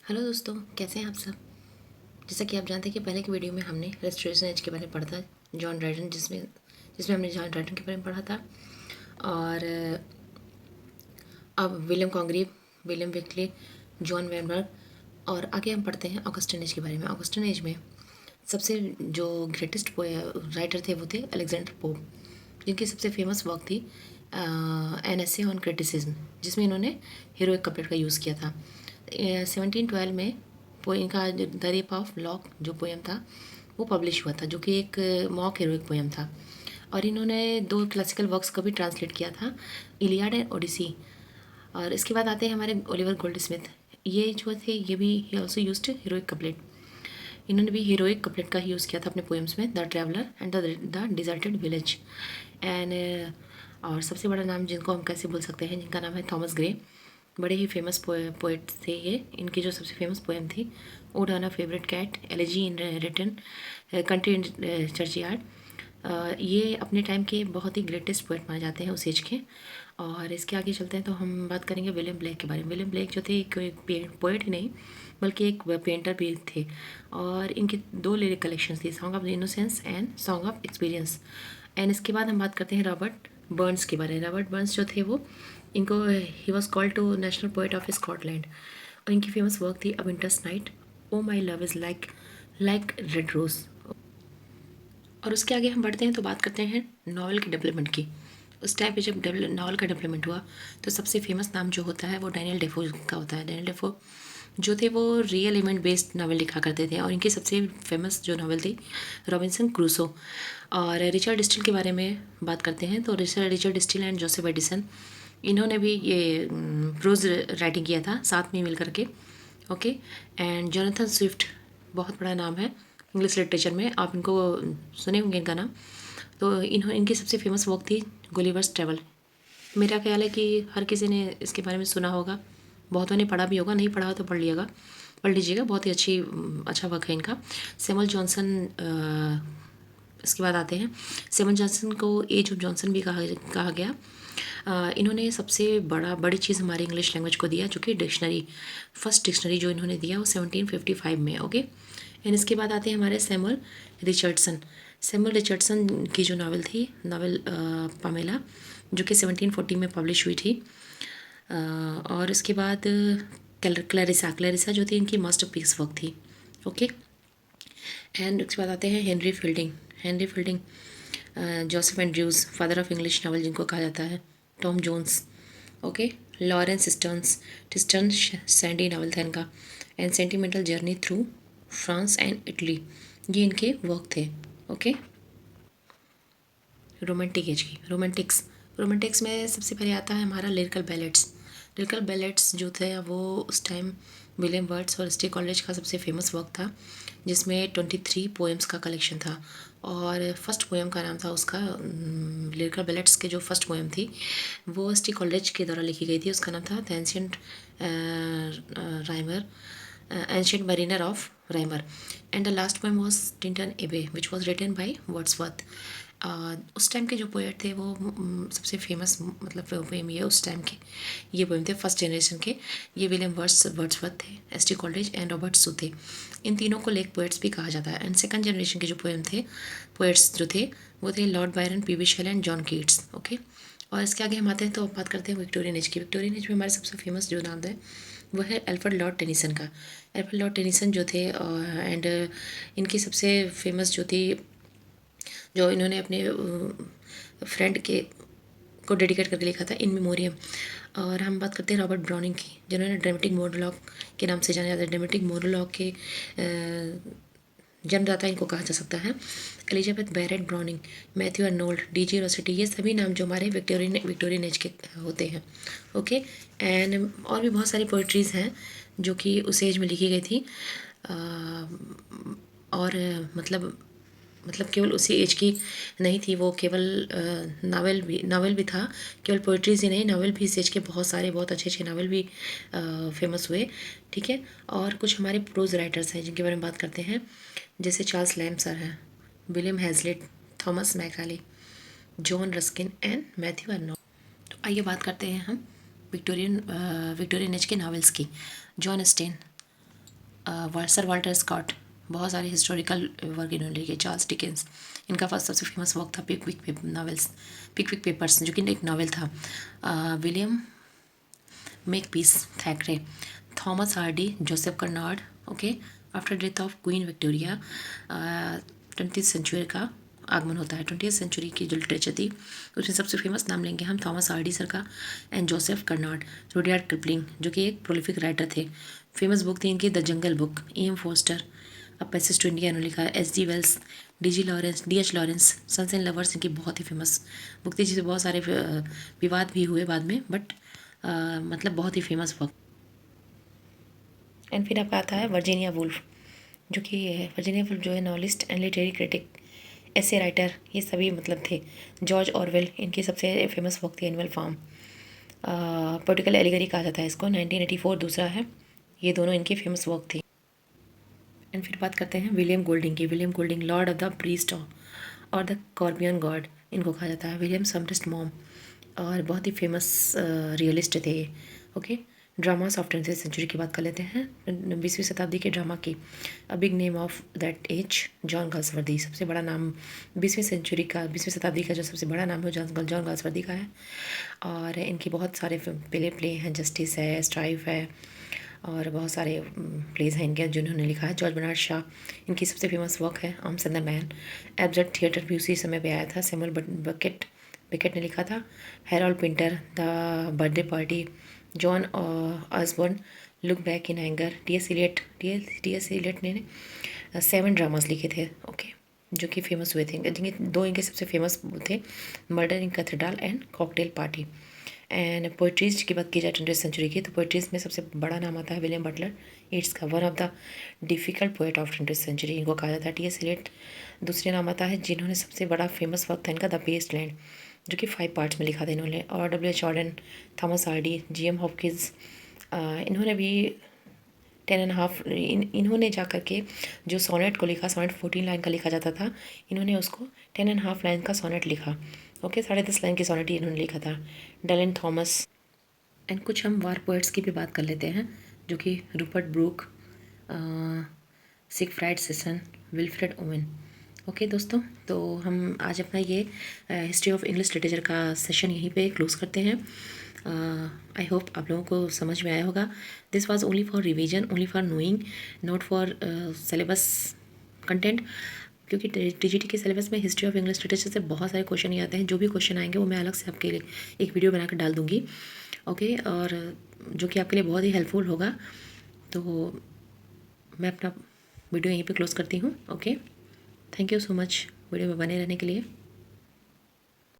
Hello दोस्तों, कैसे हैं आप सब। जैसा कि आप जानते हैं कि पहले की वीडियो में हमने रेस्टोरेशन एज के बारे में पढ़ा था, जॉन ड्राइडन, जिसमें जिसमें हमने जॉन ड्राइडन के बारे में पढ़ा था। और अब विलियम कॉन्ग्रीव, विलियम विक्टली, जॉन वेनबर्ग, और आगे हम पढ़ते हैं ऑगस्टन एज के बारे में। ऑगस्टन एज में सबसे जो ग्रेटेस्ट राइटर थे वो थे अलेक्जेंडर पोप, जिनकी सबसे फेमस वर्क थी एन एसे ऑन क्रिटिसिज्म, जिसमें इन्होंने हीरोइक कपलेट का यूज़ किया था। 1712 में पोएम का द रेप ऑफ लॉक जो पोएम था वो पब्लिश हुआ था, जो कि एक मॉक हीरोइक पोएम था। और इन्होंने दो क्लासिकल वर्क्स को भी ट्रांसलेट किया था, इलियाड एंड ओडिसी। और इसके बाद आते हैं हमारे ओलिवर गोल्डस्मिथ। ये जो थे ये भी he also used heroic couplet. इन्होंने भी हीरोइक कपलेट का ही यूज़ किया था अपने पोएम्स में, the traveller and the deserted village. And और सबसे बड़ा नाम जिनको हम कैसे भूल सकते हैं, जिनका नाम है थॉमस ग्रे। बड़े ही फेमस पोएट थे ये। इनकी जो सबसे फेमस पोएम थी ode on a favourite cat, elegy in written, country in churchyard. ये अपने टाइम के बहुत ही ग्रेटेस्ट पोएट माने जाते हैं उस एज के। और इसके आगे चलते हैं तो हम बात करेंगे विलियम ब्लेक के बारे में। विलियम ब्लेक जो थे कोई पोएट ही नहीं बल्कि एक पेंटर भी थे। और इनकी दो लिरिक कलेक्शंस थी, song of innocence and song of experience. And इसके बाद हम बात करते हैं रॉबर्ट बर्न्स के बारे में। रॉबर्ट बर्न्स जो थे वो इनको ही was called to national poet of Scotland. और इनकी फेमस वर्क थी a winter's night, O my love is like like red rose. और उसके आगे हम बढ़ते हैं तो बात करते हैं नावल के डेवलपमेंट की। उस टाइम पे जब नावल का डेवलपमेंट हुआ तो सबसे फेमस नाम जो होता है वो डैनियल डेफो का होता है। डैनियल डेफो जो थे वो रियल इवेंट बेस्ड नावल लिखा करते थे, और इनकी सबसे फेमस जो नावल थी रॉबिन्सन क्रूसो। और रिचर्ड स्टील के बारे में बात करते हैं तो Richard Steele and Joseph Addison, इन्होंने भी ये प्रोज राइटिंग किया था साथ में मिल करके। ओके। एंड जोनाथन स्विफ्ट बहुत बड़ा नाम है इंग्लिश लिटरेचर में, आप इनको सुने होंगे इनका नाम। तो इनकी सबसे फेमस वर्क थी गुलिवर्स ट्रैवल। मेरा ख्याल है कि हर किसी ने इसके बारे में सुना होगा, बहुतों ने पढ़ा भी होगा, नहीं पढ़ा हो तो पढ़ लीजिएगा। बहुत ही अच्छा वर्क है इनका। सैमुअल जॉनसन, इसके बाद आते हैं सैमुअल जॉनसन को एज ऑफ जॉनसन भी कहा गया। इन्होंने सबसे बड़ी चीज़ हमारी इंग्लिश लैंग्वेज को दिया, जो कि डिक्शनरी, फर्स्ट डिक्शनरी जो इन्होंने दिया वो 1755 में। ओके। एंड इसके बाद आते हैं हमारे सैमुअल रिचर्डसन। सैमुअल रिचर्डसन की जो नावल थी, नावल पामेला, जो कि 1740 में पब्लिश हुई थी। और इसके बाद क्लैरिसा जो थी इनकी मास्टरपीस वर्क थी। ओके। एंड उसके बाद आते हैं Henry Fielding. Henry Fielding, Joseph Andrews, father of English novel जिनको कहा जाता है, Tom Jones. Okay. Laurence Tristram Shandy novel था इनका। And sentimental journey through France and Italy, ये इनके वर्क थे। ओके। रोमांटिक एज की रोमांटिक्स में सबसे पहले आता है हमारा लिरिकल बैलेट्स। लिरिकल बैलेट्स जो थे वो उस टाइम विलियम वर्ड्स और स्टी कॉलेज का सबसे फेमस वर्क था, जिसमें 23 पोएम्स का कलेक्शन था। और फर्स्ट पोएम का नाम था उसका, लिरिकल बैलेट्स के जो फर्स्ट पोएम थी वो स्टी कॉलेज के द्वारा लिखी गई थी। उसका नाम था the ancient rhymer, ancient mariner of rhymer. And the last poem was Tintern Abbey which was written by Wordsworth. उस टाइम के जो पोएट थे वो सबसे फेमस मतलब पोएम ये उस टाइम के ये पोएम थे फर्स्ट जनरेशन के। ये विलियम वर्ड्सवर्थ थे, S T Coleridge and Robert Southey थे। इन तीनों को लेक पोएट्स भी कहा जाता है। एंड सेकंड जनरेशन के जो पोएम थे, पोएट्स जो थे वो थे Lord Byron, P V शेले and John Keats. Okay. और इसके आगे हम आते हैं तो बात करते हैं विक्टोरियन एज की। विक्टोरियन एज में हमारे सबसे फेमस जो नाम है वो है एल्फ्रेड लॉर्ड टेनिसन का। एल्फ्रेड लॉर्ड टेनिसन जो थे एंड इनकी सबसे फेमस जो थी, जो इन्होंने अपने फ्रेंड के को डेडिकेट करके लिखा था, इन मेमोरियम। और हम बात करते हैं रॉबर्ट ब्राउनिंग की, जिन्होंने ड्रामेटिक मोनोलॉग के नाम से जाना जाता है। ड्रामेटिक मोनोलॉग के जन्मदाता इनको कहा जा सकता है। Elizabeth Barrett Browning, Matthew Arnold, D G. Rossetti, ये सभी नाम जो हमारे विक्टोरियन एज के होते हैं। ओके। एंड और भी बहुत सारी पोइट्रीज़ हैं जो कि उस एज में लिखी गई थी। और मतलब केवल उसी एज की नहीं थी वो, केवल नावल भी था, केवल पोइट्रीज ही नहीं, नावल भी इस एज के बहुत सारे बहुत अच्छे नावल भी फेमस हुए। ठीक है। और कुछ हमारे प्रोज राइटर्स हैं जिनके बारे में बात करते हैं, जैसे चार्ल्स लैम्ब सर हैं, William Hazlitt, Thomas Macaulay, John Ruskin and Matthew Arnold. तो आइए बात करते हैं हम विक्टोरियन एज के नावल्स की। John Austen, Sir Walter Scott, बहुत सारे हिस्टोरिकल वर्क इन्होंने लिखे। चार्ल्स डिकेंस, इनका फर्स्ट सबसे फेमस वर्क था पिकविक पेपर्स, जो कि एक नावल था। William Makepeace Thackeray, Thomas Hardy, Joseph Conrad. Okay, after death of Queen Victoria 20th century का आगमन होता है। 20th सेंचुरी की जो लिटरेचर थी उसमें सबसे फेमस नाम लेंगे हम थॉमस हार्डी सर का and Joseph Conrad. Rudyard Kipling, जो कि एक प्रोलिफिक राइटर थे। फेमस बुक थी इनकी the Jungle Book. E.M. Forster, a Passage to India इन्होंने लिखा है। S.G. Wells, D.H. Lawrence, Sons and Lovers इनकी बहुत ही फेमस बुक थी, जिसे बहुत सारे विवाद भी हुए बाद में, बट मतलब बहुत ही फेमस बुक। एंड फिर आपका आता है वर्जीनिया वुल्फ, जो कि वर्जीनिया वुल्फ जो है नॉवलिस्ट एंड लिटरेरी क्रिटिक, ऐसे राइटर, ये सभी मतलब थे। जॉर्ज ऑरवेल, इनकी सबसे फेमस बुक थी एनिमल फार्म। पोलिटिकल एलिगरी कहा जाता है इसको। 1984 दूसरा है। ये दोनों इनकी फेमस वर्क थी। एंड फिर बात करते हैं विलियम गोल्डिंग की। William Golding, Lord of the priest और द कॉर्बियन गॉड इनको कहा जाता है। विलियम समरस्ट मॉम, और बहुत ही फेमस रियलिस्ट थे ये। Okay, dramas of 20th century की बात कर लेते हैं। 20वीं शताब्दी के ड्रामा की a big name of that age, John Galsworthy. सबसे बड़ा नाम 20वीं शताब्दी का जो सबसे बड़ा नाम है जॉन गाल्सवर्दी का है। और इनकी बहुत सारे प्ले हैं। जस्टिस है, स्ट्राइव है, और बहुत सारे प्लेज हैं इनके जिन्होंने लिखा है। जॉर्ज बर्नार्ड शॉ, इनकी सबसे फेमस वर्क है Arms and the Man. Absurd theatre भी उसी समय पे आया था। सैमुअल बेकेट ने लिखा था। Harold Pinter, the Birthday Party. John Osborne, Look Back in Anger. T S Eliot ने 7 ड्रामास लिखे थे। ओके, जो कि फेमस हुए थे। जिनके 2 इनके सबसे फेमस थे, murder in cathedral and cocktail party. And poetries की बात की जाए 20th सेंचुरी की, तो पोइट्रीज में सबसे बड़ा नाम आता है विलियम बटलर येट्स का, one of the difficult poet of 20th century इनको कहा जाता है। टी एस एलियट दूसरे नाम आता है, जिन्होंने सबसे बड़ा फेमस वर्क था इनका द वेस्ट लैंड, जो कि 5 पार्ट्स में लिखा था इन्होंने। और W.H. Orton, Thomas Hardy, G.M. Hopkins, इन्होंने भी 10.5 इन्होंने जा कर के जो सोनेट को लिखा, सोनेट 14 लाइन का लिखा जाता था, इन्होंने उसको 10.5 लाइन का सोनेट लिखा। ओके, 10.5 लाइन की सोनेट इन्होंने लिखा था। Dylan Thomas. एंड कुछ हम वार पोएट्स की भी बात कर लेते हैं, जो कि Rupert Brooke, Siegfried Sassoon, Wilfred Owen. Okay दोस्तों, तो हम आज अपना ये हिस्ट्री ऑफ इंग्लिश लिटरेचर का सेशन यहीं पे क्लोज करते हैं। आई होप आप लोगों को समझ में आया होगा। This was only for revision, only for knowing, not for syllabus content, क्योंकि टीजीटी के सिलेबस में हिस्ट्री ऑफ इंग्लिश लिटरेचर से बहुत सारे क्वेश्चन ही आते हैं। जो भी क्वेश्चन आएंगे वो मैं अलग से आपके लिए एक वीडियो बनाकर डाल दूँगी। ओके, और जो कि आपके लिए बहुत ही हेल्पफुल होगा। तो मैं अपना वीडियो यहीं पे क्लोज करती हूँ। Okay, thank you so much video में बने रहने के लिए।